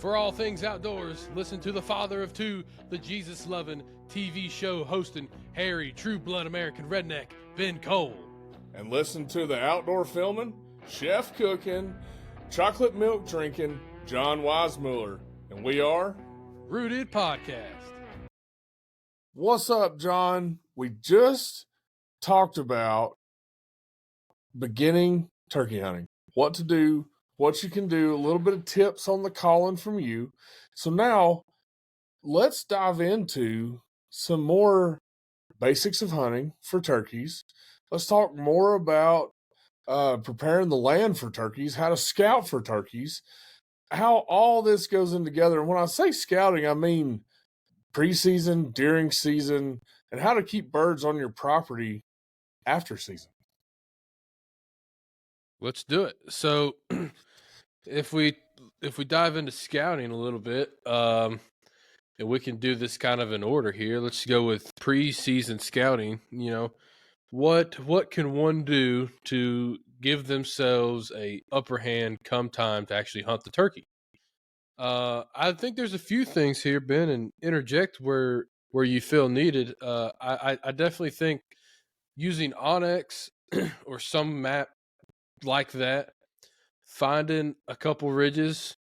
For all things outdoors, listen to the father of two, the Jesus-loving TV show hosting hairy, true-blood American redneck, Ben Cole. And listen to the outdoor filming, chef cooking, chocolate milk drinking, John Weissmuller. And we are Rooted Podcast. What's up, John? We just talked about beginning turkey hunting. What to do, what you can do, a little bit of tips on the calling from you. So now let's dive into some more basics of hunting for turkeys. Let's talk more about preparing the land for turkeys, how to scout for turkeys, how all this goes in together. And when I say scouting, I mean preseason, during season, and how to keep birds on your property after season. Let's do it. So if we dive into scouting a little bit, and we can do this kind of in order here. Let's go with preseason scouting. You know, what can one do to give themselves a upper hand come time to actually hunt the turkey? I think there's a few things here, Ben, and interject where you feel needed. I definitely think using Onyx or some map like that, finding a couple ridges,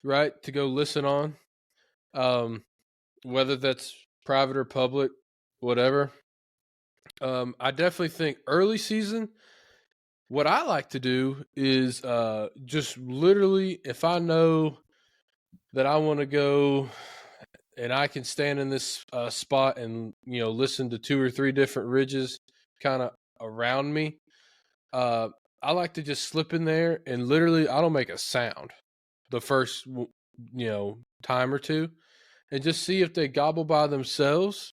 right, to go listen on, whether that's private or public, whatever. I definitely think early season, what I like to do is just literally, if I know that I want to go and I can stand in this spot and, you know, listen to 2 or 3 different ridges kind of around me, I like to just slip in there and literally I don't make a sound the first, time or two, and just see if they gobble by themselves.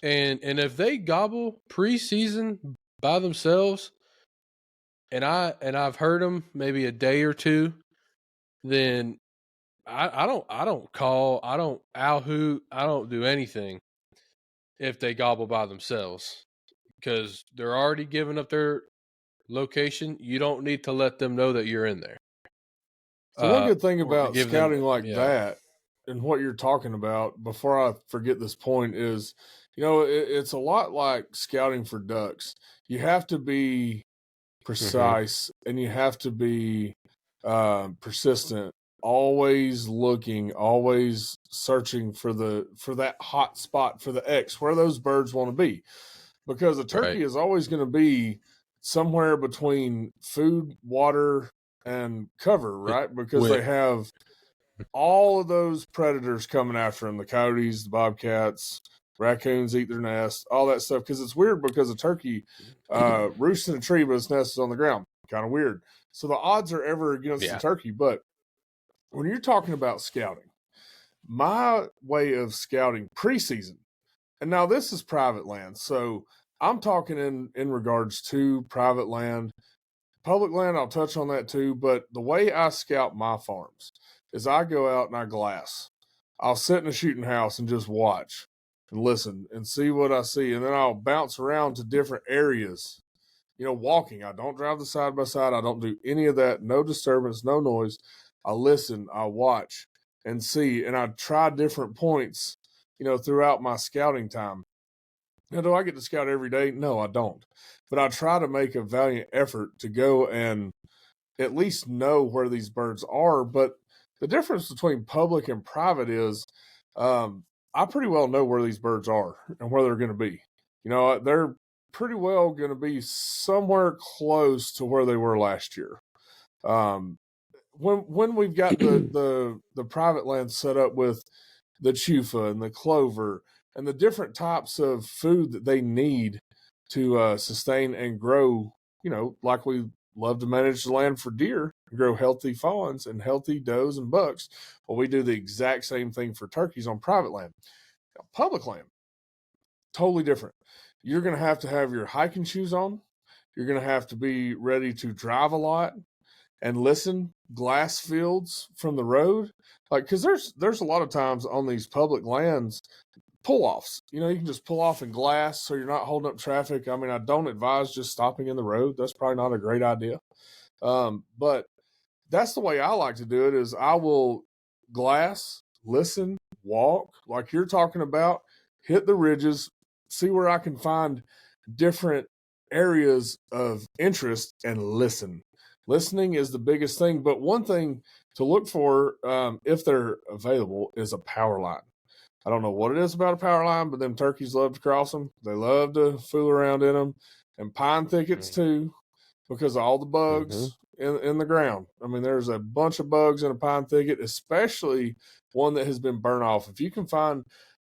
And if they gobble preseason by themselves, and I've heard them maybe a day or two, then I don't call, I don't owl hoot, I don't do anything if they gobble by themselves, because they're already giving up their location. You don't need to let them know that you're in there. So one good thing about scouting them, that and what you're talking about, before I forget this point, is, you know, it's a lot like scouting for ducks. You have to be precise and you have to be persistent, always looking, always searching for that hot spot for the X, where those birds want to be, because a turkey is always going to be somewhere between food, water, and cover, right? Because they have all of those predators coming after them, the coyotes, the bobcats, raccoons eat their nest, all that stuff. Because it's weird, because a turkey roosts in a tree, but its nest is on the ground. Kind of weird. So the odds are ever against the turkey. But when you're talking about scouting, my way of scouting preseason, and now this is private land, so I'm talking in regards to private land. Public land, I'll touch on that too, but the way I scout my farms is I go out and I glass. I'll sit in a shooting house and just watch and listen and see what I see, and then I'll bounce around to different areas, you know, walking. I don't drive the side by side. I don't do any of that. No disturbance, no noise. I listen, I watch and see, and I try different points, you know, throughout my scouting time. Now, do I get to scout every day? No, I don't. But I try to make a valiant effort to go and at least know where these birds are. But the difference between public and private is I pretty well know where these birds are and where they're going to be. You know, they're pretty well going to be somewhere close to where they were last year. When we've got the private land set up with the chufa and the clover and the different types of food that they need to sustain and grow, you know, like we love to manage the land for deer, grow healthy fawns and healthy does and bucks. Well, we do the exact same thing for turkeys on private land. Now, public land, totally different. You're going to have your hiking shoes on. You're going to have to be ready to drive a lot and listen, glass fields from the road. Like, because there's a lot of times on these public lands, pull-offs. You know, you can just pull off in glass so you're not holding up traffic. I mean, I don't advise just stopping in the road. That's probably not a great idea. But that's the way I like to do it, is I will glass, listen, walk, like you're talking about, hit the ridges, see where I can find different areas of interest and listen. Listening is the biggest thing. But one thing to look for, if they're available, is a power line. I don't know what it is about a power line, but them turkeys love to cross them. They love to fool around in them, and pine thickets too, because of all the Mm-hmm. bugs in the ground. I mean, there's a bunch of bugs in a pine thicket, especially one that has been burnt off. If you can find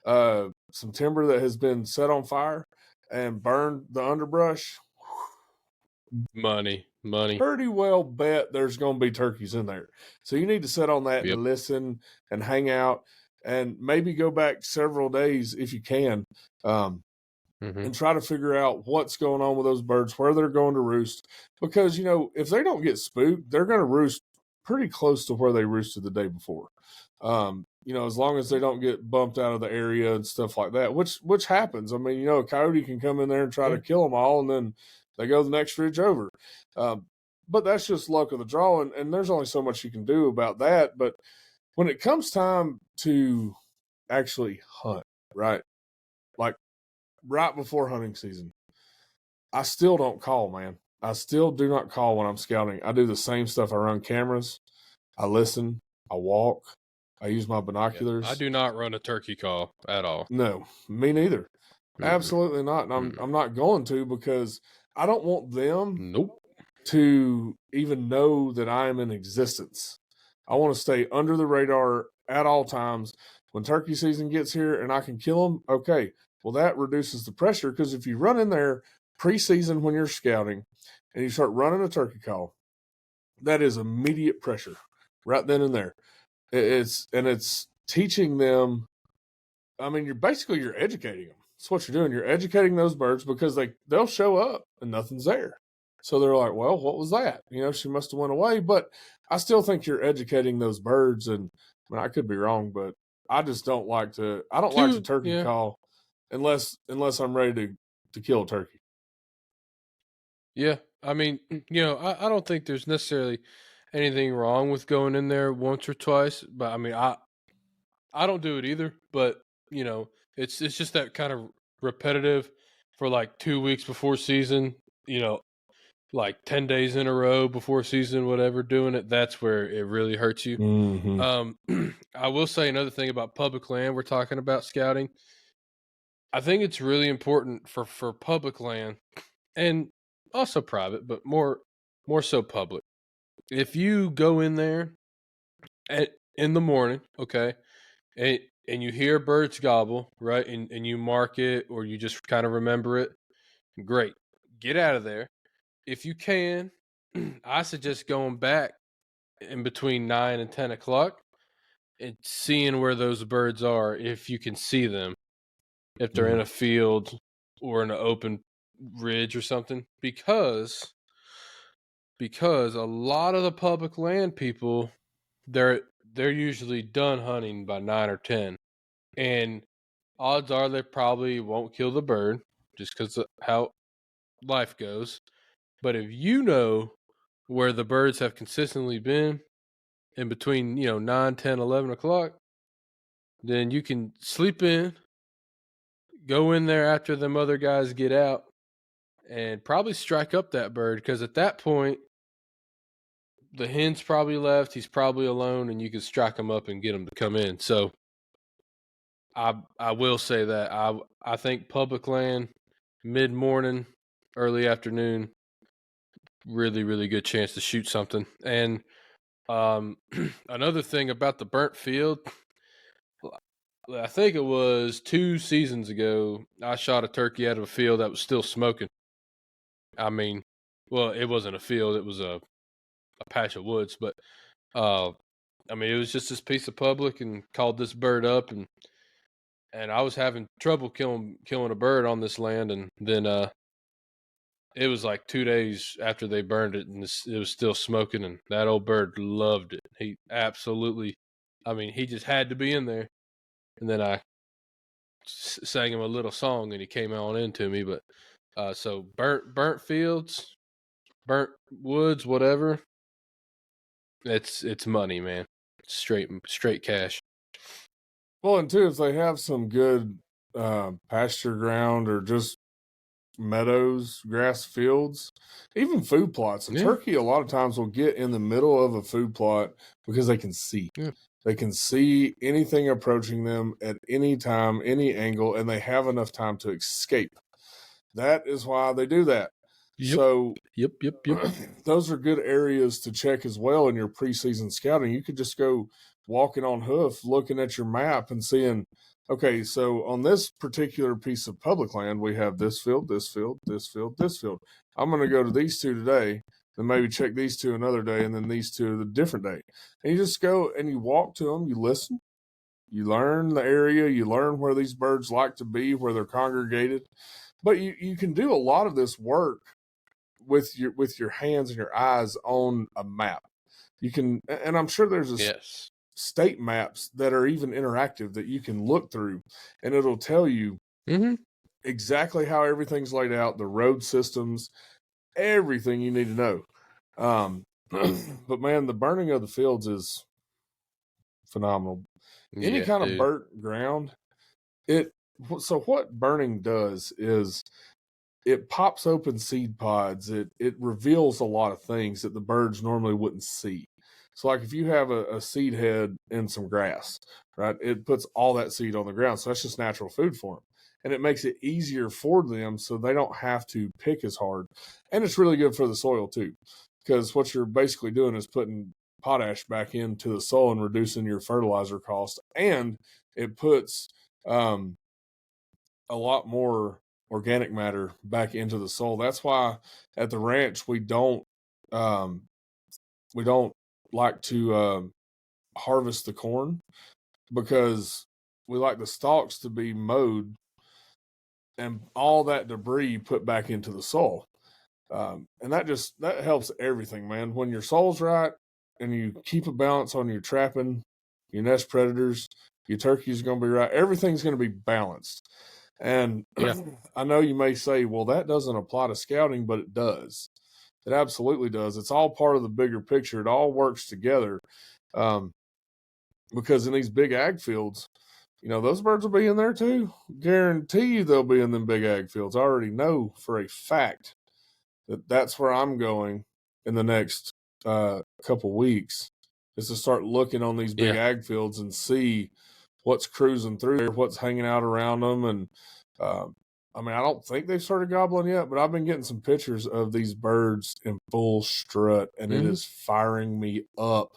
some timber that has been set on fire and burned the underbrush, Money. pretty well bet there's going to be turkeys in there. So you need to sit on that Yep. and listen and hang out and maybe go back several days if you can, Mm-hmm. and try to figure out what's going on with those birds, where they're going to roost. Because, if they don't get spooked, they're going to roost pretty close to where they roosted the day before. As long as they don't get bumped out of the area and stuff like that, which happens. I mean, a coyote can come in there and try Yeah. to kill them all, and then they go the next ridge over. But that's just luck of the draw, and there's only so much you can do about that. But when it comes time to actually hunt, right? Like right before hunting season, I still don't call, man. I still do not call when I'm scouting. I do the same stuff. I run cameras, I listen, I walk, I use my Yeah. I binoculars. do not run a turkey call at all. No, me neither. Mm-mm. Absolutely not. And I'm not going to, because I don't want them Nope. to even know that I am in existence. I want to stay under the radar at all times. When turkey season gets here and I can kill them, okay. Well, that reduces the pressure, because if you run in there preseason when you're scouting and you start running a turkey call, that is immediate pressure right then and there. It's teaching them. I mean, you're educating them. That's what you're doing. You're educating those birds, because they'll show up and nothing's there. So they're like, well, what was that? She must have went away. But I still think you're educating those birds. And I mean, I could be wrong, but I just don't like to. I don't like to turkey Yeah. call unless I'm ready to kill a turkey. Yeah. I mean, I don't think there's necessarily anything wrong with going in there once or twice, but I mean, I don't do it either, but it's just that kind of repetitive for like 2 weeks before season, like 10 days in a row before season, whatever, doing it, that's where it really hurts you. Mm-hmm. I will say another thing about public land. We're talking about scouting. I think it's really important for public land and also private, but more so public. If you go in there in the morning, okay, and you hear birds gobble, right, and you mark it or you just kind of remember it, great. Get out of there. If you can, I suggest going back in between 9 and 10 o'clock and seeing where those birds are, if you can see them, if they're in a field or in an open ridge or something, because a lot of the public land people, they're usually done hunting by 9 or 10, and odds are they probably won't kill the bird just because of how life goes. But if you know where the birds have consistently been in between 9, 10, 11 o'clock, then you can sleep in, go in there after them other guys get out, and probably strike up that bird, because at that point the hen's probably left, he's probably alone, and you can strike him up and get him to come in. So I will say that I think public land, mid morning, early afternoon, really really good chance to shoot something. And another thing about the burnt field, I think it was 2 seasons ago, I shot a turkey out of a field that was still smoking. I mean, well, it wasn't a field; it was a patch of woods. But uh, I mean, it was just this piece of public, and called this bird up, and I was having trouble killing a bird on this land, and then it was like 2 days after they burned it, and it was still smoking, and that old bird loved it. He absolutely, I mean, he just had to be in there. And then I sang him a little song, and he came on into me. But so burnt fields, burnt woods, whatever. It's money, man. straight cash. Well, and two, if they have some good pasture ground or just meadows, grass fields, even food plots. A Yeah, turkey a lot of times will get in the middle of a food plot because they can see. yeah, They can see anything approaching them at any time, any angle, and they have enough time to escape. That is why they do that. yep, So yep. those are good areas to check as well in your preseason scouting. You could just go walking on hoof, looking at your map and seeing, okay, so on this particular piece of public land, we have this field, this field, this field, this field. I'm going to go to these two today, then maybe check these two another day, and then these two the different day. And you just go and you walk to them, you listen, you learn the area, you learn where these birds like to be, where they're congregated. But you can do a lot of this work with your hands and your eyes on a map. You can, and I'm sure there's Yes. state maps that are even interactive that you can look through, and it'll tell you Mm-hmm. exactly how everything's laid out, the road systems, everything you need to know. But man, the burning of the fields is phenomenal. Any Yeah, kind of dude. burnt ground, it. So what burning does is it pops open seed pods. It reveals a lot of things that the birds normally wouldn't see. So, like if you have a seed head in some grass, right, it puts all that seed on the ground. So that's just natural food for them, and it makes it easier for them, so they don't have to pick as hard. And it's really good for the soil too, because what you're basically doing is putting potash back into the soil and reducing your fertilizer cost, and it puts a lot more organic matter back into the soil. That's why at the ranch um, we don't like to harvest the corn, because we like the stalks to be mowed and all that debris put back into the soil. And that helps everything, man. When your soil's right and you keep a balance on your trapping, your nest predators, your turkey's going to be right. Everything's going to be balanced. And Yeah. I know you may say, well, that doesn't apply to scouting, but it does. It absolutely does. It's all part of the bigger picture. It all works together. Um, because in these big ag fields, those birds will be in there too. Guarantee you they'll be in them big ag fields. I already know for a fact that that's where I'm going in the next couple weeks, is to start looking on these big Yeah. ag fields and see what's cruising through there, what's hanging out around them. And I mean, I don't think they've started gobbling yet, but I've been getting some pictures of these birds in full strut, and it Mm-hmm. is firing me up.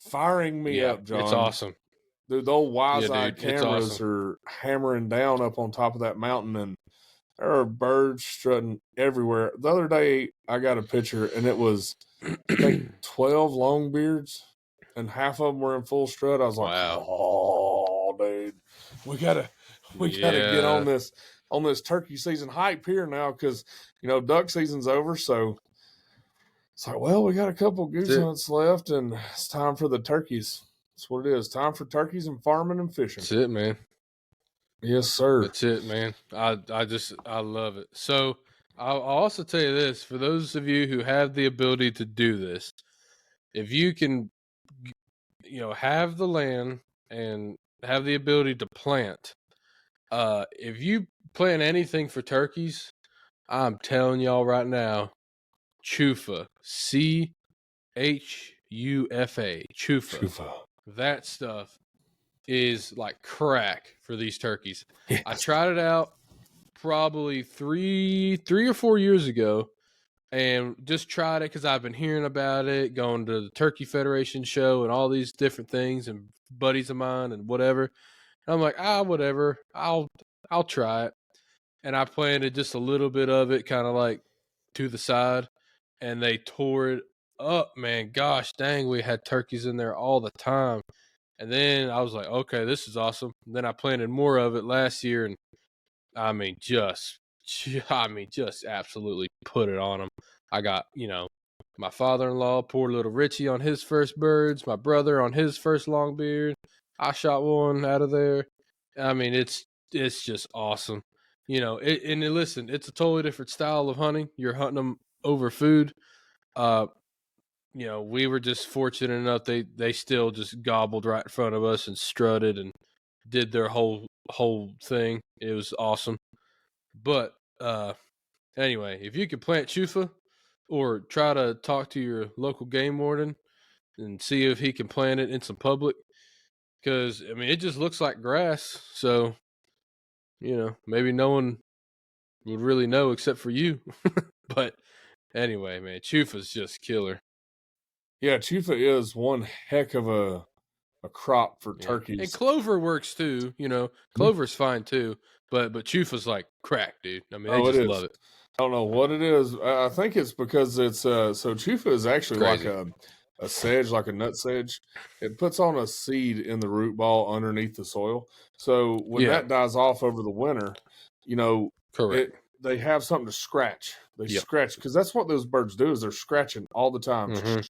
Firing me Yeah. up, It's John. awesome. The old Yeah, wise-eye dude. It's awesome. cameras are hammering down up on top of that mountain, and there are birds strutting everywhere. The other day, I got a picture, and it was, I think, 12 longbeards, and half of them were in full strut. I was like, Wow. "Oh, dude, we gotta get Yeah. on this turkey season hype here now, because duck season's over." So it's like, well, we got a couple That's goose it. hunts left, and it's time for the turkeys. That's what it is. Time for turkeys and farming and fishing. That's it, man. Yes, sir. That's it, man. I love it. So I'll also tell you this: for those of you who have the ability to do this, if you can, have the land and have the ability to plant, if you plant anything for turkeys, I'm telling y'all right now, chufa, chufa, Chufa. that stuff is like crack for these turkeys. I Yes. tried it out probably three or 4 years ago, and just tried it because I've been hearing about it, going to the Turkey Federation show and all these different things, and buddies of mine and whatever. And I'm like, whatever, I'll try it. And I planted just a little bit of it, kind of like to the side, and they tore it up, man. Gosh dang, we had turkeys in there all the time. And then I was like, okay, this is awesome. And then I planted more of it last year, and I mean, just absolutely put it on them. I got, my father-in-law, poor little Richie, on his first birds, my brother on his first longbeard. I shot one out of there. I mean, it's just awesome. Listen, it's a totally different style of hunting. You're hunting them over food. Uh, we were just fortunate enough they still just gobbled right in front of us and strutted and did their whole thing. It was awesome. But anyway, if you could plant chufa or try to talk to your local game warden and see if he can plant it in some public, because I mean it just looks like grass, so maybe no one would really know except for you. But anyway, man, chufa's just killer. Yeah, chufa is one heck of a crop for Yeah, and turkeys. clover works too. Clover's fine too, but chufa's like crack, dude. I mean, they Oh, it just is. love it. I don't know what it is. I think it's because it's so chufa is It's actually like crazy. a sedge, like a nut sedge. It puts on a seed in the root ball underneath the soil. So when Yeah, that dies off over the winter, you know, correct. it they have something to scratch. They Yep. scratch because that's what those birds do is they're scratching all the time Mm-hmm.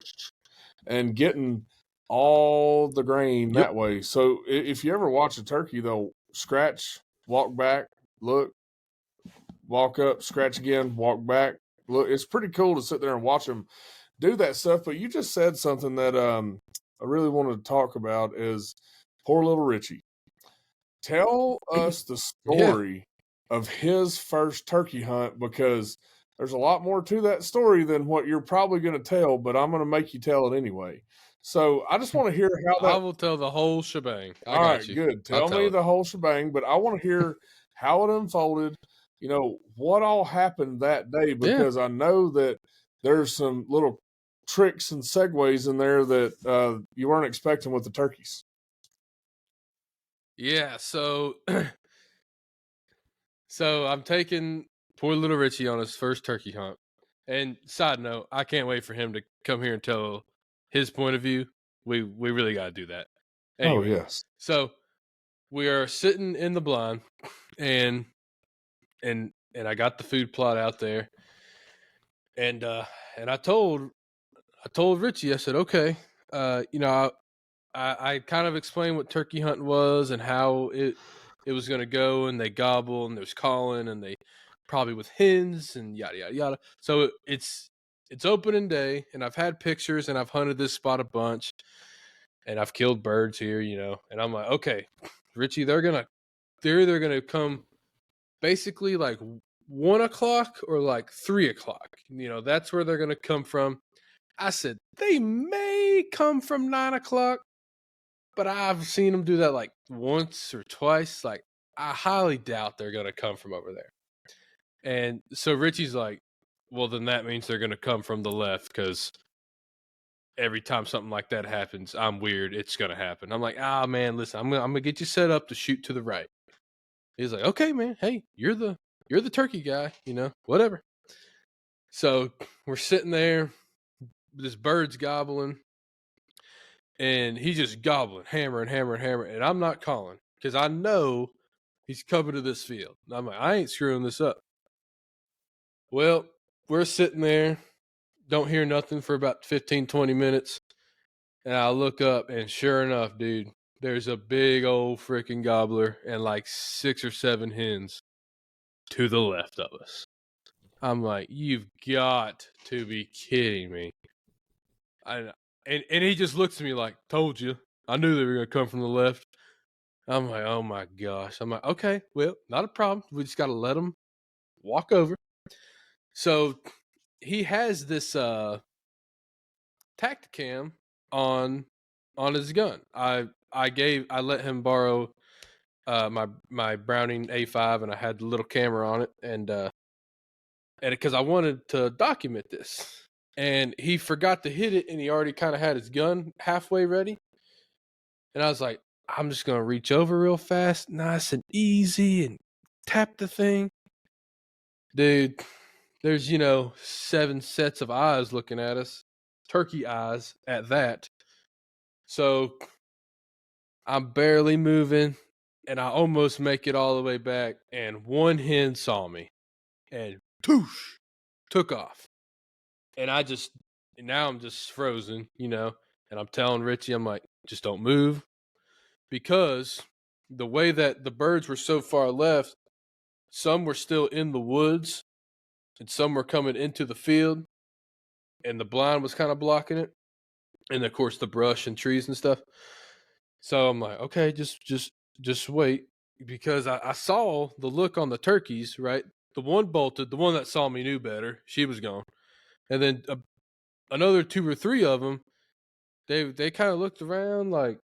and getting all the grain Yep. that way. So if you ever watch a turkey, they'll scratch, walk back, look, walk up, scratch again, walk back. Look, it's pretty cool to sit there and watch them do that stuff. But you just said something that I really wanted to talk about is poor little Richie. Tell us the Yeah. story of his first turkey hunt because there's a lot more to that story than what you're probably going to tell, but I'm going to make you tell it anyway. So I just want to hear how I that. will tell the whole shebang. I All got right, you. good. I'll Tell tell me it. the whole shebang, but I want to hear how it unfolded. What all happened that day Yeah. because I know that there's some little tricks and segues in there that you weren't expecting with the turkeys. Yeah. So I'm taking poor little Richie on his first turkey hunt. And side note, I can't wait for him to come here and tell his point of view. We really got to do that. Oh Anyway, yes. so we are sitting in the blind, and and I got the food plot out there, and I told Richie, I said, okay, I kind of explained what turkey hunting was and how it was going to go, and they gobble, and there's calling, and they probably with hens and yada yada yada. So it's opening day, and I've had pictures, and I've hunted this spot a bunch, and I've killed birds here, and I'm like, okay, Richie, they're either gonna come basically like 1 o'clock or like 3 o'clock. That's where they're gonna come from. I said they may come from 9 o'clock, but I've seen them do that like once or twice. Like, I highly doubt they're going to come from over there. And so Richie's like, well, then that means they're going to come from the left because every time something like that happens, I'm weird. It's going to happen. I'm like, man, listen, I'm gonna get you set up to shoot to the right. He's like, okay, man. Hey, you're the turkey guy, whatever. So we're sitting there, this bird's gobbling, and he's just gobbling, hammering, hammering, hammering, and I'm not calling because I know he's coming to this field. And I'm like, I ain't screwing this up. Well, we're sitting there, don't hear nothing for about 15, 20 minutes, and I look up, and sure enough, dude, there's a big old freaking gobbler and like 6 or 7 hens to the left of us. I'm like, you've got to be kidding me. And he just looks at me like, told you. I knew they were going to come from the left. I'm like, oh my gosh. I'm like, okay, well, not a problem. We just got to let them walk over. So he has this Tacticam on his gun. I let him borrow my Browning A5, and I had the little camera on it, and because I wanted to document this, and he forgot to hit it, and he already kind of had his gun halfway ready, and I was like, I'm just gonna reach over real fast, nice and easy, and tap the thing, dude. There's 7 sets of eyes looking at us, turkey eyes at that. So I'm barely moving, and I almost make it all the way back, and one hen saw me and toosh took off. And now I'm just frozen, and I'm telling Richie, I'm like, just don't move, because the way that the birds were so far left, some were still in the woods and some were coming into the field. and the blind was kind of blocking it, and of course the brush and trees and stuff. So I'm like, okay, just wait, because I saw the look on the turkeys. Right, the one bolted. The one that saw me knew better. She was gone, and then another two or three of them. They kind of looked around like,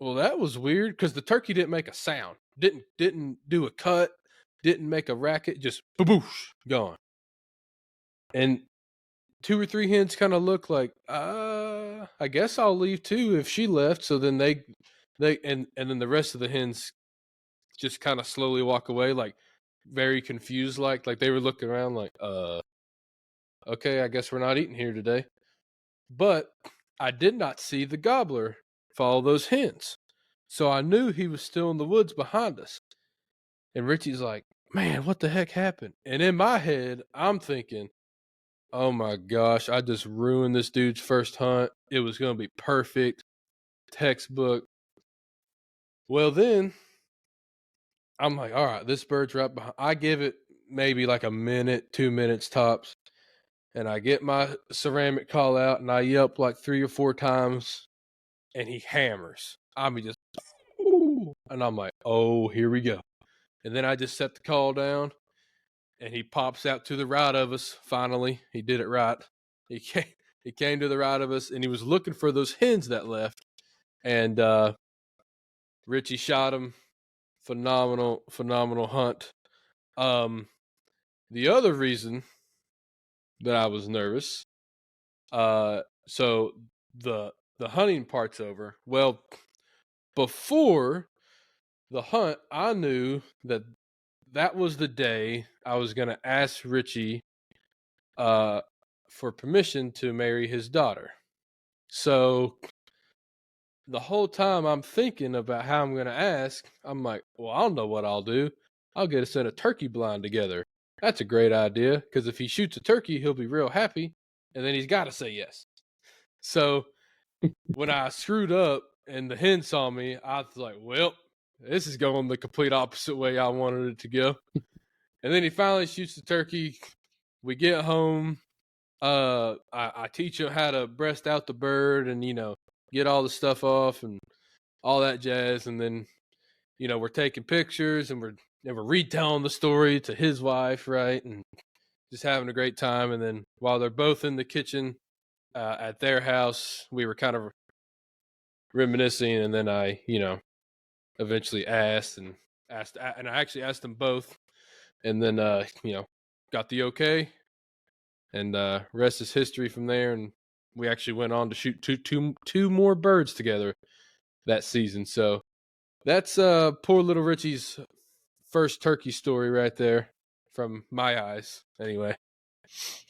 well, that was weird, because the turkey didn't make a sound, didn't do a cut, didn't make a racket, just boosh, gone. And two or three hens kind of look like, I guess I'll leave too if she left. So then and then the rest of the hens just kind of slowly walk away, like very confused, like they were looking around like, okay, I guess we're not eating here today. But I did not see the gobbler follow those hens. So I knew he was still in the woods behind us. And Richie's like, man, what the heck happened? And in my head, I'm thinking, oh my gosh, I just ruined this dude's first hunt. It was going to be perfect, textbook. Well, then I'm like, all right, this bird's right behind. I give it maybe like a minute, 2 minutes tops. And I get my ceramic call out and I yelp like 3 or 4 times, and he hammers. I mean, just, and I'm like, oh, here we go. And then I just set the call down, and he pops out to the right of us. Finally, he did it right. He came to the right of us, and he was looking for those hens that left. And Richie shot him. Phenomenal hunt. The other reason that I was nervous, so the hunting part's over. Well, before the hunt, I knew that was the day I was going to ask Richie for permission to marry his daughter. So the whole time I'm thinking about how I'm going to ask, I'm like, well, I don't know what I'll do. I'll get us in a turkey blind together. That's a great idea, because if he shoots a turkey, he'll be real happy, and then he's got to say yes. So when I screwed up and the hen saw me, I was like, well, this is going the complete opposite way I wanted it to go. And then he finally shoots the turkey. We get home. I teach him how to breast out the bird and, get all the stuff off and all that jazz. And then, we're taking pictures and we're retelling the story to his wife, right? And just having a great time. And then while they're both in the kitchen at their house, we were kind of reminiscing. And then I, eventually asked, and I actually asked them both. And then, got the okay. And rest is history from there. And we actually went on to shoot two more birds together that season. So that's poor little Richie's first turkey story right there, from my eyes anyway.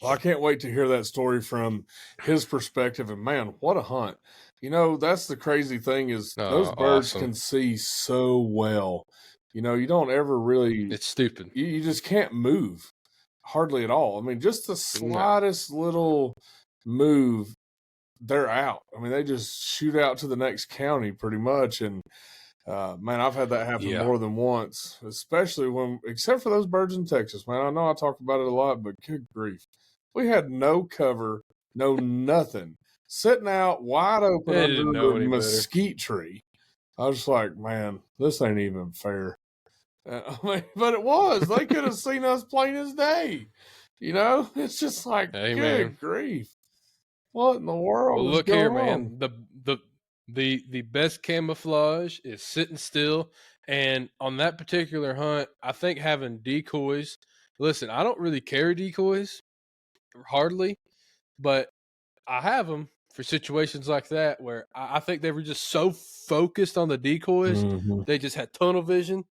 Well, I can't wait to hear that story from his perspective. And man, what a hunt. That's the crazy thing is those birds Awesome. can see so well. You don't ever really, It's stupid. you just can't move hardly at all. I mean, just the No. slightest little move, they're out. I mean, they just shoot out to the next county pretty much. And man, I've had that happen Yeah. more than once, especially except for those birds in Texas, man. I know I talk about it a lot, but good grief. We had no cover, no nothing, sitting out wide open They under didn't know the any better. mesquite tree. I was like, man, this ain't even fair. I mean, but it was. They could have seen us plain as day. It's just like, Hey, man. good grief. What in the Well, world is look here, going on? man. The best camouflage is sitting still. And on that particular hunt, I think having decoys. Listen, I don't really carry decoys, hardly, but I have them for situations like that where I think they were just so focused on the decoys, Mm-hmm. they just had tunnel vision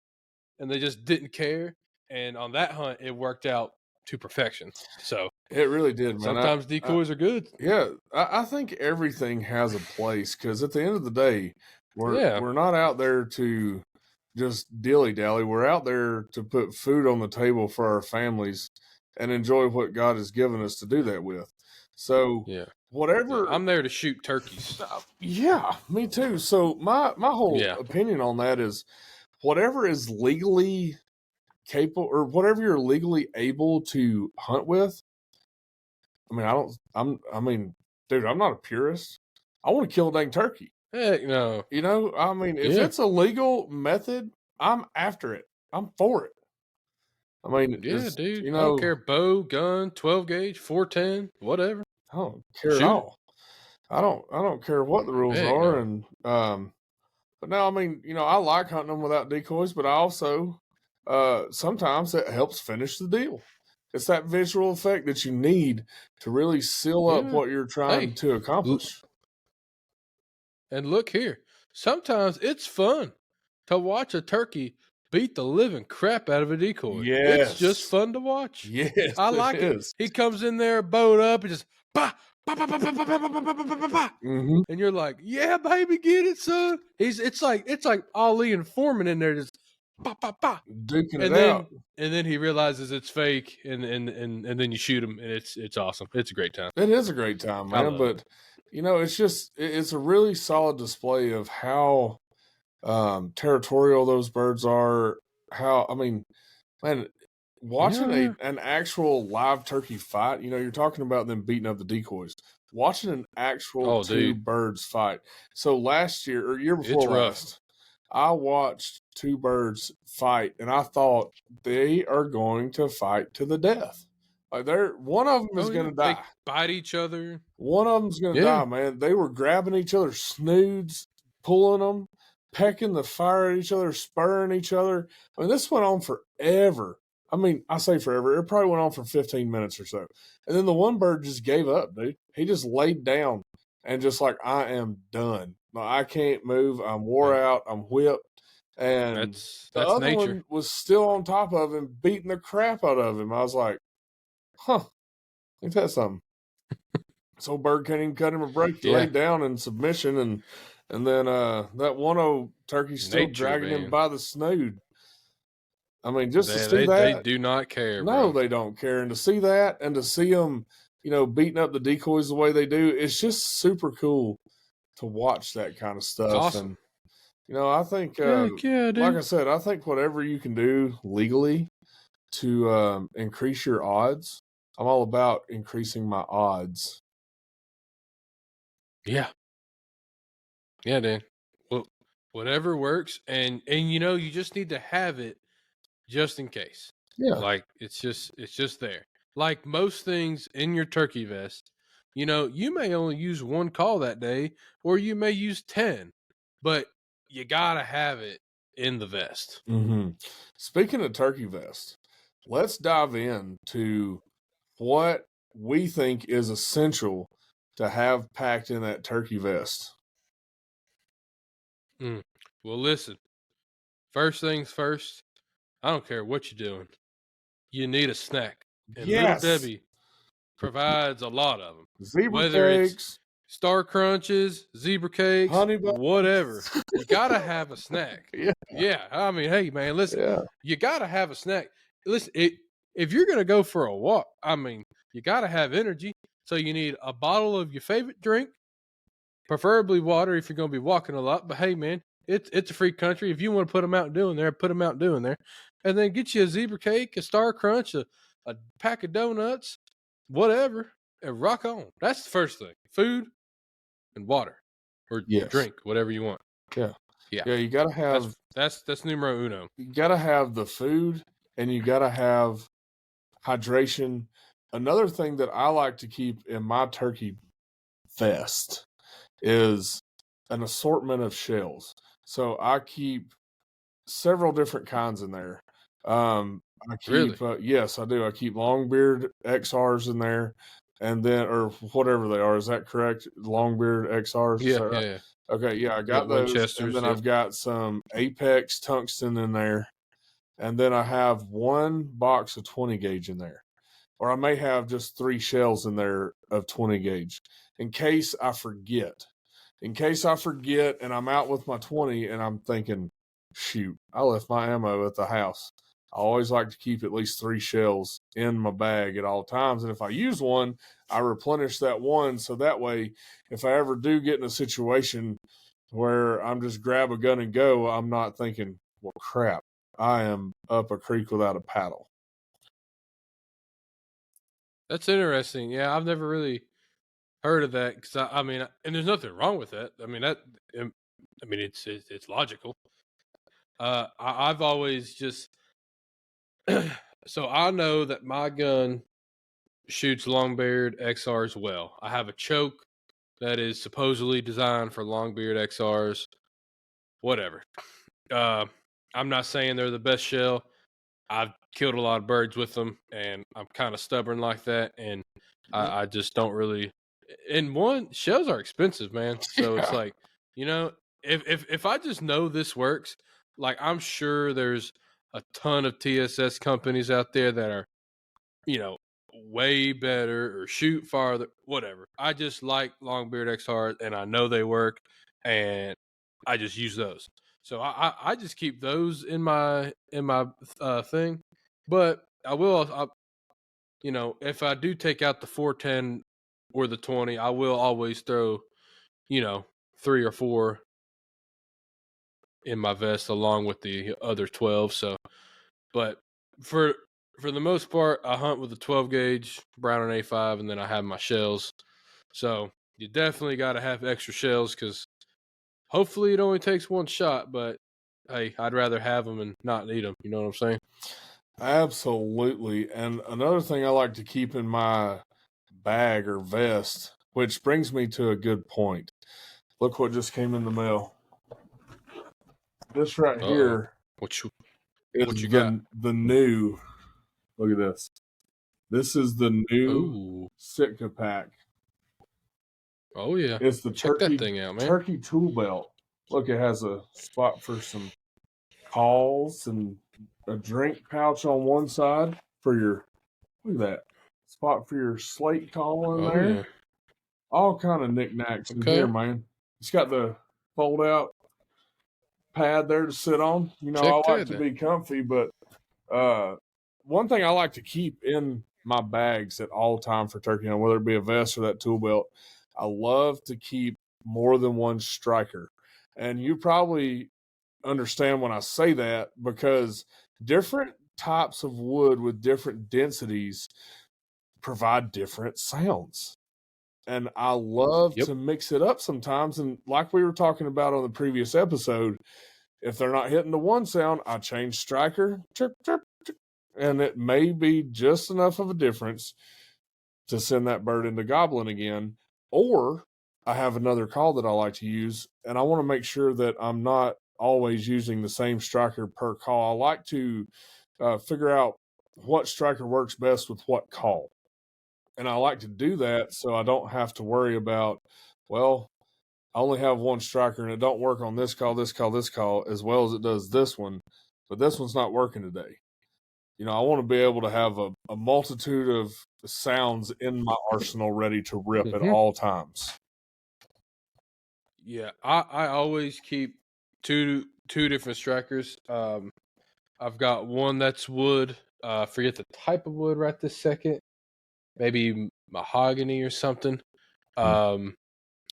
and they just didn't care. And on that hunt, it worked out to perfection. So It really did, man. sometimes decoys are good. Yeah, I think everything has a place because at the end of the day, we're Yeah. we're not out there to just dilly dally. We're out there to put food on the table for our families and enjoy what God has given us to do that with. So Yeah. Yeah. whatever, I'm there to shoot turkeys. yeah, me too. So my whole Yeah. opinion on that is whatever is legally capable or whatever you're legally able to hunt with, I mean, dude, I'm not a purist. I want to kill a dang turkey. Heck no. You know, I mean, if Yeah. it's a legal method, I'm after it. I'm for it. I mean, Yeah, it's, dude. you I don't know, care. Bow, gun, 12 gauge, 410, whatever. I don't care at Shoot it. all. I don't care what the rules Heck are. no. And, but no, I mean, you know, I like hunting them without decoys, but I also, sometimes it helps finish the deal. It's that visual effect that you need to really seal up Yeah. what you're trying Hey, to l- accomplish. and look here. Sometimes it's fun to watch a turkey beat the living crap out of a decoy. It's just Yes. fun to watch. Yes, I it like it. is. He comes in there, bowed up, and just bah, bah, bah, bah, bah, bah, bah, bah, bah, bah, bah, bah, bah. Mm-hmm. And you're like, yeah, baby, get it, son. It's like Ali and Foreman in there just bah, bah, bah. Duking it And out. then he realizes it's fake, and then you shoot him, and it's awesome. It's a great time. It is a great time, I man. love it. But you know, it's a really solid display of how territorial those birds are. How I mean, man, watching Yeah. an actual live turkey fight. You know, you're talking about them beating up the decoys. Watching an actual Oh, two dude, birds fight. So last year or year it's before rough. last, I watched two birds fight, and I thought they are going to fight to the death. Like they're one of them is Oh going yeah, to they die. bite each other. One of them's going to Yeah. die, man. They were grabbing each other's snoods, pulling them, pecking the fire at each other, spurring each other. I mean, this went on forever. I mean, I say forever. It probably went on for 15 minutes or so. And then the one bird just gave up, dude. He just laid down and just like, I am done. I can't move. I'm wore Hey, out. I'm whipped. And the that's other nature. one was still on top of him, beating the crap out of him. I was like, huh, ain't that something? So Bird can't even cut him a break. He Yeah, laid down in submission, and then that one old turkey's still nature, dragging him man. by the snood. I mean, just to They see they they that, do not care, no, bro. they don't care. And to see that, and to see them, you know, beating up the decoys the way they do, it's just super cool to watch that kind of It's stuff. awesome. And you know, I think, Heck yeah, like I dude. said, I think whatever you can do legally to increase your odds, I'm all about increasing my odds. Yeah, yeah, Dan. Well, whatever works, and you just need to have it just in case. Yeah. Like it's just there. Like most things in your turkey vest, you may only use one call that day, or you may use 10, but you gotta have it in the vest. Mm-hmm. Speaking of turkey vest, let's dive into what we think is essential to have packed in that turkey vest. Mm. Well, listen. First things first. I don't care what you're doing. You need a snack, and Little Yes, Debbie provides a lot of them. zebra Whether it's cakes, Star Crunches, zebra cakes, honey buns. whatever, you gotta have a snack. Yeah, Yeah, I mean, hey man, listen, yeah, you gotta have a snack. Listen, if you're gonna go for a walk, I mean, you gotta have energy. So you need a bottle of your favorite drink, preferably water if you're gonna be walking a lot. But hey man, it's a free country. If you want to put a Mountain Dew in there, put a Mountain Dew in there, and then get you a zebra cake, a Star Crunch, a pack of donuts, whatever, and rock on. That's the first thing: food and water, or yes, drink, whatever you want. yeah, Yeah, yeah. that's numero uno. You gotta have the food, and you gotta have hydration. Another thing that I like to keep in my turkey vest is an assortment of shells. So I keep several different kinds in there. I Really? keep yes, I do. I keep longbeard XRs in there, and then or whatever they are. Is that correct? Longbeard XRs. Is Yeah, that yeah, right? yeah. Okay, yeah, I got those, and Winchesters. then Yep. I've got some Apex tungsten in there, and then I have one box of 20 gauge in there, or I may have just three shells in there of 20 gauge in case I forget. In case I forget and I'm out with my 20 and I'm thinking, shoot, I left my ammo at the house. I always like to keep at least three shells in my bag at all times. And if I use one, I replenish that one. So that way, if I ever do get in a situation where I'm just grab a gun and go, I'm not thinking, well, crap, I am up a creek without a paddle. That's interesting. Yeah, I've never really heard of that because I mean, and there's nothing wrong with that. I mean I mean it's logical. I've always just so I know that my gun shoots Longbeard XRs well. I have a choke that is supposedly designed for Longbeard XRs. Whatever. Uh, I'm not saying they're the best shell. I've killed a lot of birds with them, and I'm kind of stubborn like that, and I just don't really. And one, shells are expensive, man. So it's Yeah. like, you know, if I just know this works, like I'm sure there's a ton of TSS companies out there that are, you know, way better or shoot farther, whatever. I just like Longbeard XR, and I know they work, and I just use those. So I just keep those in my thing, but I will you know, if I do take out the 410 or the 20, I will always throw, you know, 3 or 4 in my vest along with the other 12. So, but for for the most part, I hunt with a 12 gauge Brown and A5, and then I have my shells. So you definitely got to have extra shells because hopefully it only takes one shot. But hey, I'd rather have them and not need them. You know what I'm saying? Absolutely. And another thing I like to keep in my bag or vest, which brings me to a good point. Look what just came in the mail. This right Uh oh. here What you is what you got? the new. Look at this. This is the new Oh, Sitka pack. oh yeah. It's the Check that thing out, man. turkey tool belt. Look, it has a spot for some calls and a drink pouch on one side for your, look at that, spot for your slate call in Oh yeah. there. All kind of knickknacks in here, Okay. man. It's got the fold out pad there to sit on. You know, Check I like that to then. be comfy, but one thing I like to keep in my bags at all time for turkey hunting, whether it be a vest or that tool belt, I love to keep more than one striker. And you probably understand when I say that because different types of wood with different densities provide different sounds. And I love Yep. to mix it up sometimes. And like we were talking about on the previous episode, if they're not hitting the one sound, I change striker, chirp, chirp, chirp, and it may be just enough of a difference to send that bird into gobbling again. Or I have another call that I like to use, and I want to make sure that I'm not always using the same striker per call. I like to figure out what striker works best with what call. And I like to do that so I don't have to worry about, well, I only have one striker and it don't work on this call, this call, this call as well as it does this one, but this one's not working today. You know, I want to be able to have a multitude of sounds in my arsenal ready to rip at Mm-hmm. all times. Yeah. I always keep two different strikers. I've got one that's wood. I forget the type of wood right this second. Maybe mahogany or something. Um,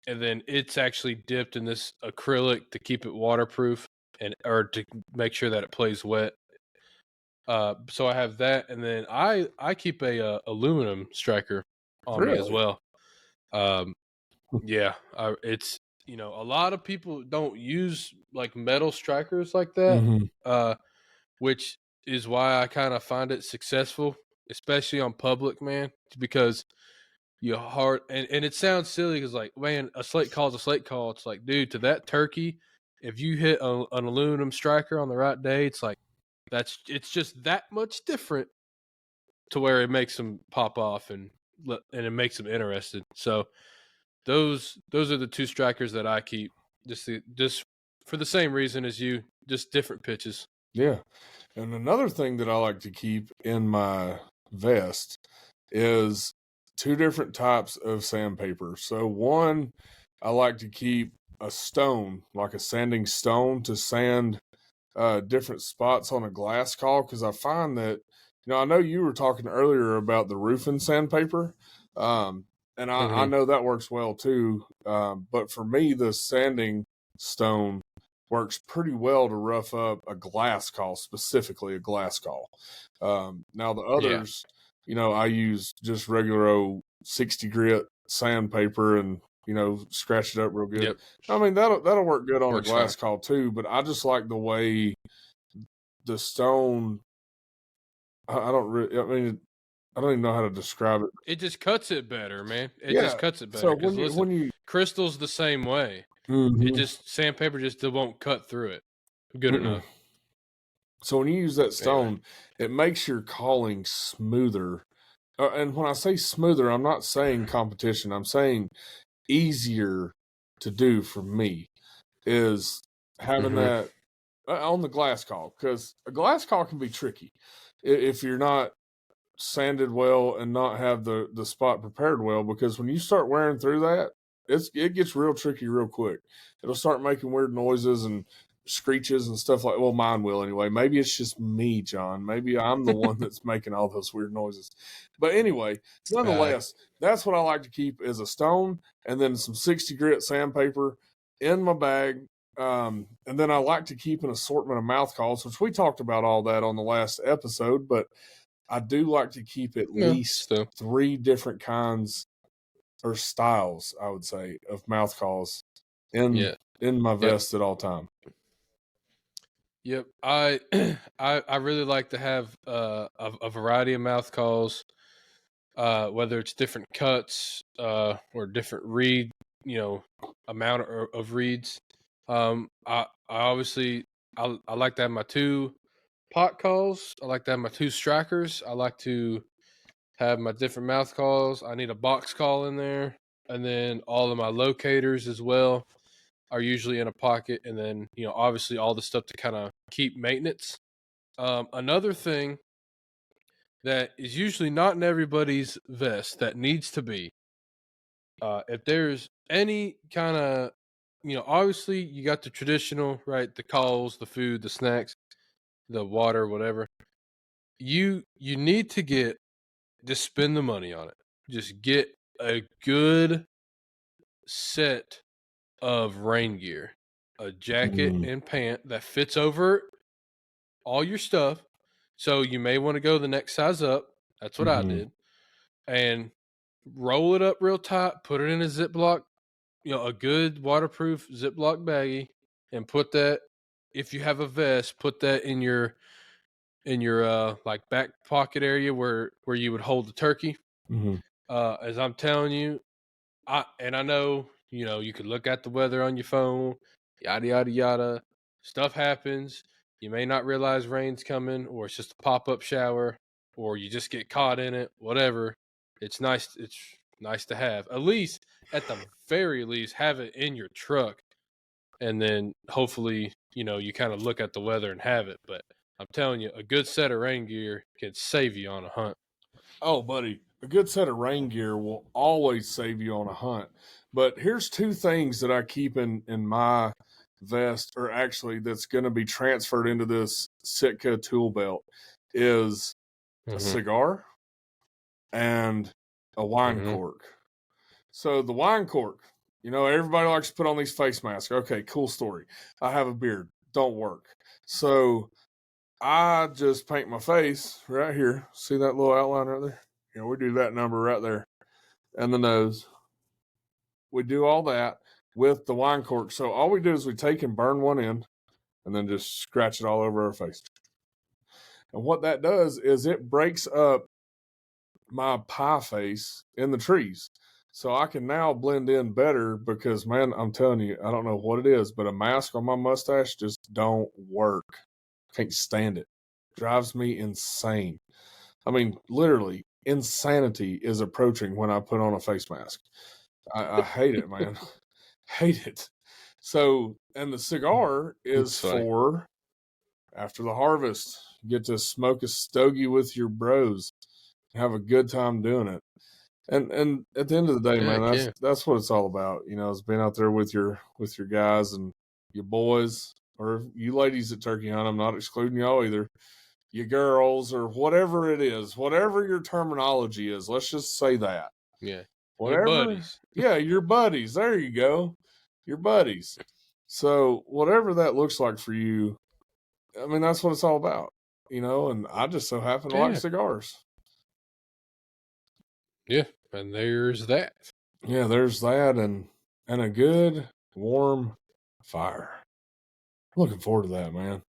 and then it's actually dipped in this acrylic to keep it waterproof and or to make sure that it plays wet. So I have that, and then I keep a aluminum striker on me as Really? well. Um, yeah, it's you know a lot of people don't use like metal strikers like that, Mm-hmm. uh, which is why I kind of find it successful, especially on public, man, because you hard and it sounds silly because like man, a slate call is a slate call. It's like dude, to that turkey, if you hit an aluminum striker on the right day, it's like it's just that much different to where it makes them pop off and it makes them interested. So those are the two strikers that I keep just for the same reason as you, just different pitches. Yeah. And another thing that I like to keep in my vest is two different types of sandpaper. So one, I like to keep a stone, like a sanding stone, to sand different spots on a glass call because I find that, you know, I know you were talking earlier about the roofing sandpaper, um, and I Mm-hmm. know that works well too. But for me, the sanding stone works pretty well to rough up a glass call, specifically a glass call. Now the Yeah. others, I use just regular old 60 grit sandpaper and scratch it up real good. Yep. I mean that'll work good on a Works fine. glass call too, but I just like the way the stone. I don't really. I mean, I don't even know how to describe it. It just cuts it better, man. It Yeah. just cuts it better. So Because when you listen, when you crystal's the same way. It Mhm. just sandpaper just won't cut through it good Mm-mm. enough. So when you use that Anyway. stone, it makes your calling smoother. And when I say smoother, I'm not saying competition. I'm saying easier to do for me is having Mm-hmm. that on the glass call, because a glass call can be tricky if you're not sanded well and not have the spot prepared well, because when you start wearing through that, it gets real tricky real quick. It'll start making weird noises and screeches and stuff like, well, mine will anyway. Maybe it's just me, John. Maybe I'm the one that's making all those weird noises. But anyway, nonetheless, that's what I like to keep is a stone and then some 60 grit sandpaper in my bag. And then I like to keep an assortment of mouth calls, which we talked about all that on the last episode, but I do like to keep at No, least still. 3 different kinds or styles, I would say, of mouth calls in Yeah. in my Yep. vest at all time. Yep. I really like to have a variety of mouth calls, whether it's different cuts or different reed, amount of reeds. I obviously I like to have my 2 pot calls. I like to have my 2 strikers. I like to have my different mouth calls. I need a box call in there, and then all of my locators as well are usually in a pocket, and then obviously all the stuff to kind of keep maintenance. Another thing that is usually not in everybody's vest that needs to be, if there's any kind of, obviously you got the traditional, right? The calls, the food, the snacks, the water, whatever. You need to just spend the money on it. Just get a good set of rain gear, a jacket Mm, and pant that fits over all your stuff. So you may want to go the next size up. That's what I mm-hmm, did. And roll it up real tight, put it in a Ziploc, a good waterproof Ziploc baggie, and put that, if you have a vest, put that in your like back pocket area where you would hold the turkey. mm-hmm, As I'm telling you, I know, you could look at the weather on your phone, yada yada yada. Stuff happens. You may not realize rain's coming, or it's just a pop up shower, or you just get caught in it. Whatever. It's nice. It's nice to have. At the very least, have it in your truck, and then hopefully, you kind of look at the weather and have it. But I'm telling you, a good set of rain gear can save you on a hunt. Oh, buddy, a good set of rain gear will always save you on a hunt. But here's 2 things that I keep in my vest, or actually that's going to be transferred into this Sitka tool belt, is a Mm-hmm. cigar and a wine Mm-hmm. cork. So the wine cork, everybody likes to put on these face masks. Okay, cool story. I have a beard. Don't work. So I just paint my face right here. See that little outline right there? We do that number right there. And the nose. We do all that with the wine cork. So all we do is we take and burn one end and then just scratch it all over our face. And what that does is it breaks up my pie face in the trees. So I can now blend in better because, man, I'm telling you, I don't know what it is, but a mask on my mustache just don't work. Can't stand it. Drives me insane. I mean, literally, insanity is approaching when I put on a face mask. I hate it, man. Hate it. So, and the cigar is It's funny. for after the harvest. You get to smoke a stogie with your bros, have a good time doing it. And at the end of the day, man, Heck yeah. that's what it's all about. Is being out there with your guys and your boys, or you ladies at turkey hunt. I'm not excluding y'all either. You girls, or whatever it is, whatever your terminology is. Let's just say that. Yeah. Your Whatever, buddies. yeah, your buddies. There you go, your buddies. So whatever that looks like for you, I mean, that's what it's all about. And I just so happen to like Yeah. cigars. Yeah, and there's that. Yeah, there's that, and a good warm fire. Looking forward to that, man.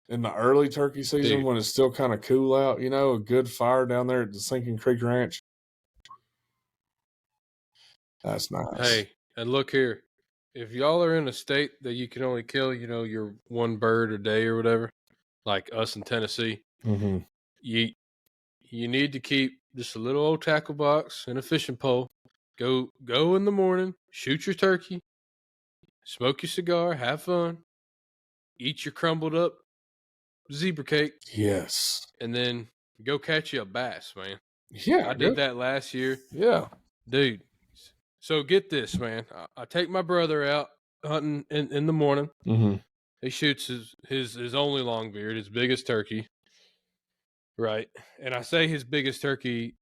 In the early turkey season, Dude, when it's still kind of cool out, a good fire down there at the Sinking Creek Ranch. That's nice. hey, and look here. If y'all are in a state that you can only kill, your one bird a day or whatever, like us in Tennessee, Mm-hmm. you you need to keep just a little old tackle box and a fishing pole. Go in the morning, shoot your turkey, smoke your cigar, have fun, eat your crumbled up zebra cake, Yes. and then go catch you a bass, man. Yeah, I did good. that last year, Yeah. dude. So get this, man. I take my brother out hunting in the morning. Mm-hmm. He shoots his only long beard, his biggest turkey, right? And I say his biggest turkey,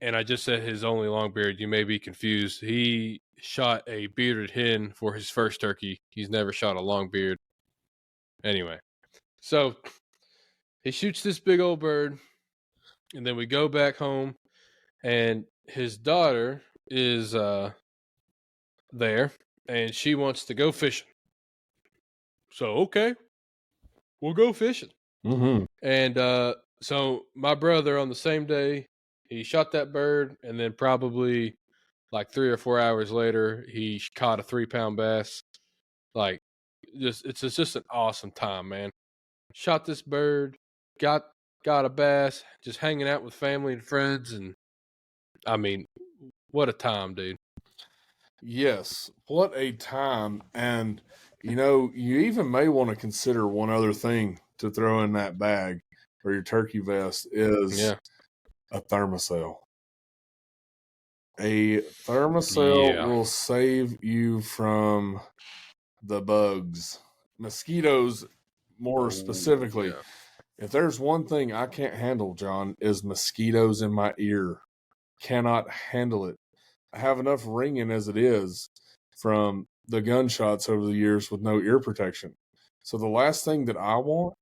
and I just said his only long beard. You may be confused. He shot a bearded hen for his first turkey. He's never shot a long beard. Anyway, so he shoots this big old bird, and then we go back home, and his daughter is there, and she wants to go fishing. So okay, we'll go fishing. Mm-hmm. And so my brother on the same day, he shot that bird, and then probably like 3 or 4 hours later, he caught a 3-pound bass. Like, it's just an awesome time, man. Shot this bird, got a bass, just hanging out with family and friends, and I mean, what a time, dude. Yes. What a time. And, you even may want to consider one other thing to throw in that bag or your turkey vest is Yeah, a thermocell. A thermocell yeah. will save you from the bugs, mosquitoes more Oh specifically. yeah. If there's one thing I can't handle, John, is mosquitoes in my ear. Cannot handle it. I have enough ringing as it is from the gunshots over the years with no ear protection. So the last thing that I want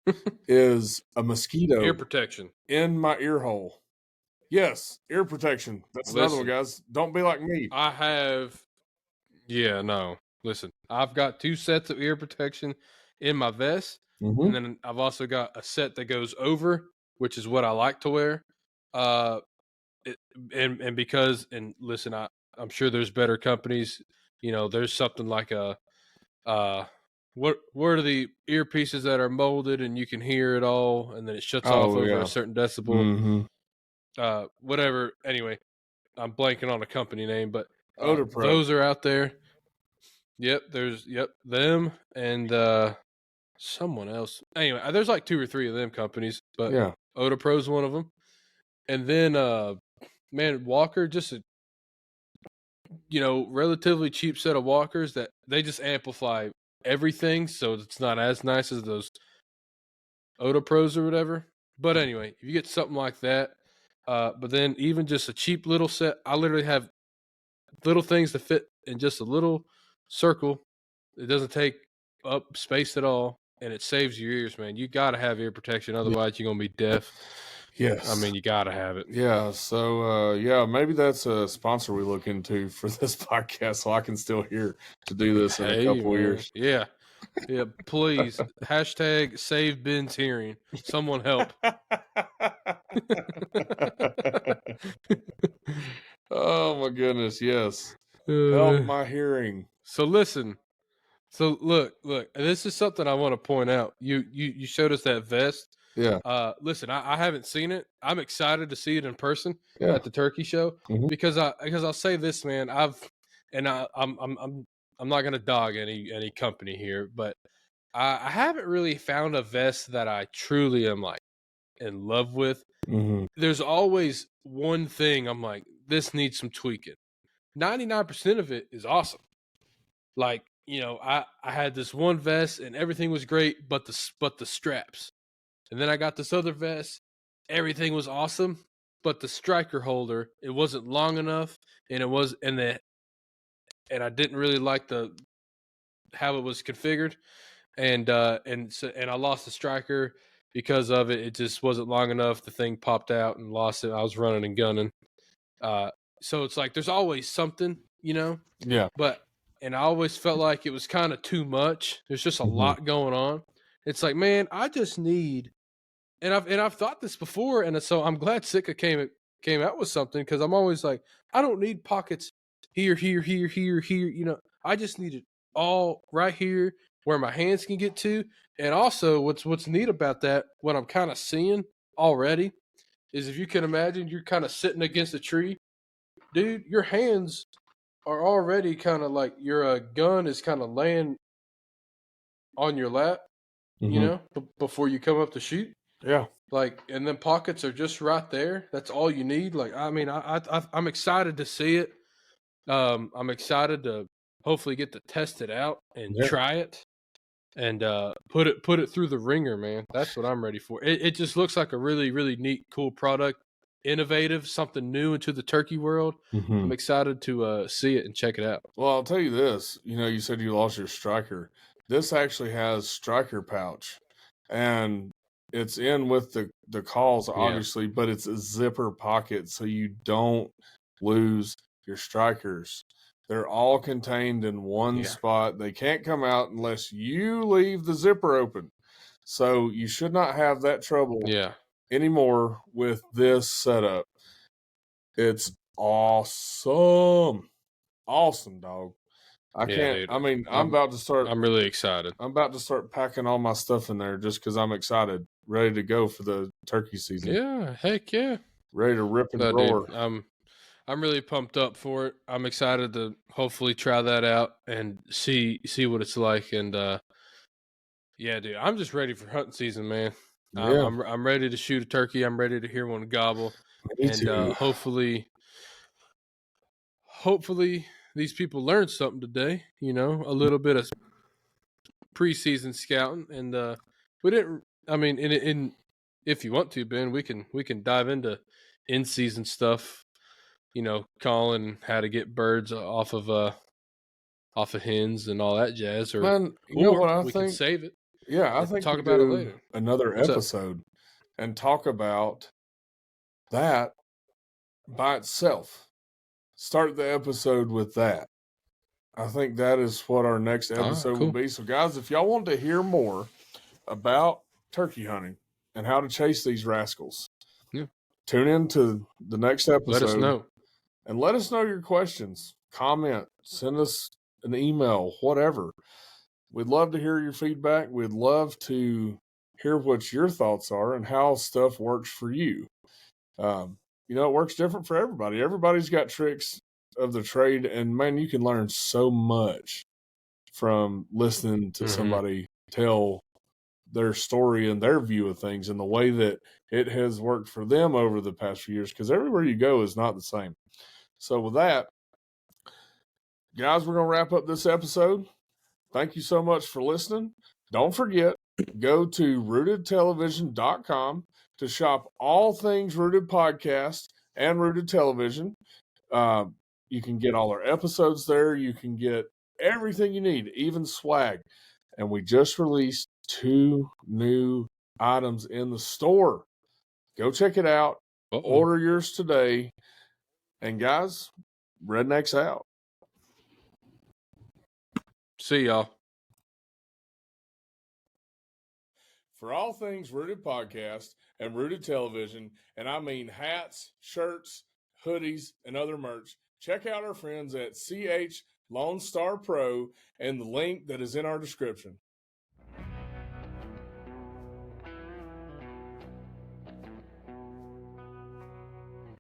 is a Ear mosquito protection. in my ear hole. Yes, ear protection. That's another one, Listen, guys. Don't be like me. I have. Yeah, no. Listen, I've got 2 sets of ear protection in my vest, and Mm-hmm. then I've also got a set that goes over, which is what I like to wear. Uh, it, and because and listen, I'm sure there's better companies. There's something like a uh, what are the earpieces that are molded and you can hear it all, and then it shuts off Oh over a yeah. certain decibel. Mm-hmm. Whatever. Anyway, I'm blanking on a company name, but Odor prep. those are out there. Yep, them and someone else. Anyway, there's like 2 or 3 of them companies, but Yeah. Odapro's one of them. And then man, Walker, just a relatively cheap set of walkers that they just amplify everything, so it's not as nice as those Odapros or whatever. But anyway, if you get something like that, but then even just a cheap little set, I literally have little things to fit in just a little circle. It doesn't take up space at all, and it saves your ears, man. You got to have ear protection, Yeah. otherwise you're gonna be deaf. I Yes. mean, you got to have it. Yeah. So yeah, maybe that's a sponsor we look into for this podcast so I can still hear to do this in a Hey, couple of man. years. Yeah. Yeah. Please. Hashtag save Ben's hearing. Someone help. Oh my goodness, yes. Help Uh, my hearing. so listen. So look. This is something I want to point out. You showed us that vest. Yeah. Listen, I haven't seen it. I'm excited to see it in person Yeah. at the turkey show Mhm. because I'll say this, man. I'm not gonna dog any company here, but I haven't really found a vest that I truly am like in love with. Mhm. There's always one thing I'm like, this needs some tweaking. 99% of it is awesome. Like, I had this one vest and everything was great, but the straps. And then I got this other vest, everything was awesome, but the striker holder, it wasn't long enough, and it was and I didn't really like the how it was configured. And I lost the striker because of it. It just wasn't long enough. The thing popped out and lost it. I was running and gunning. so it's like there's always something, Yeah. and I always felt like it was kind of too much. There's just a Hmm. lot going on. It's like, man, I just need, and I've thought this before, and so I'm glad Sika came out with something, because I'm always like, I don't need pockets here, here, here, here, here. I just need it all right here where my hands can get to. And also, what's neat about that, what I'm kind of seeing already, is if you can imagine, you're kind of sitting against a tree, dude. Your hands are already kind of like your gun is kind of laying on your lap, Hmm. before you come up to shoot. Yeah. Like, and then pockets are just right there. That's all you need. Like, I mean, I'm excited to see it. I'm excited to hopefully get to test it out and Yeah. try it, and put it through the ringer, man. That's what I'm ready for. It just looks like a really, really neat, cool product, innovative, something new into the turkey world. Hmm. I'm excited to see it and check it out. Well, I'll tell you this. You said you lost your striker. This actually has striker pouch, and it's in with the calls, Yeah, obviously, but it's a zipper pocket, so you don't lose your strikers. They're all contained in one yeah, spot. They can't come out unless you leave the zipper open. So you should not have that trouble yeah, anymore with this setup. It's awesome. Awesome, dog. I yeah, can't. dude. I mean, I'm I'm really excited. I'm about to start packing all my stuff in there just because I'm excited, ready to go for the turkey season, Yeah, heck yeah. ready to rip and No, dude. roar. I'm really pumped up for it. I'm excited to hopefully try that out and see what it's like. And yeah, dude, I'm just ready for hunting season, man. Yeah, I'm ready to shoot a turkey. I'm ready to hear one gobble, me and too. hopefully these people learned something today. A little bit of preseason scouting, and we didn't. I mean, in if you want to, Ben, we can dive into in season stuff. Calling how to get birds off of hens and all that jazz, or Man, you know or what I we can think? save it Yeah, I and think talk we about it do later. another What's up? episode and talk about that by itself. Start the episode with that. I think that is what our next All right, episode will cool. be. So, guys, if y'all want to hear more about turkey hunting and how to chase these rascals, Yeah, tune in to the next let us episode know. and let us know your questions. Comment, send us an email, whatever. We'd love to hear your feedback. We'd love to hear what your thoughts are and how stuff works for you. Um, it works different for everybody. Everybody's got tricks of the trade, and man, you can learn so much from listening to Hmm. somebody tell their story and their view of things and the way that it has worked for them over the past few years, because everywhere you go is not the same. So with that, guys, we're going to wrap up this episode. Thank you so much for listening. Don't forget, go to rootedtelevision.com to shop all things Rooted Podcast and Rooted Television. Uh, you can get all our episodes there. You can get everything you need, even swag. And we just released 2 new items in the store. Go check it out. Uh-oh. Order yours today. And guys, Rednecks out. See y'all. For all things Rooted Podcast and Rooted Television, and I mean hats, shirts, hoodies, and other merch, check out our friends at CH Lone Star Pro and the link that is in our description.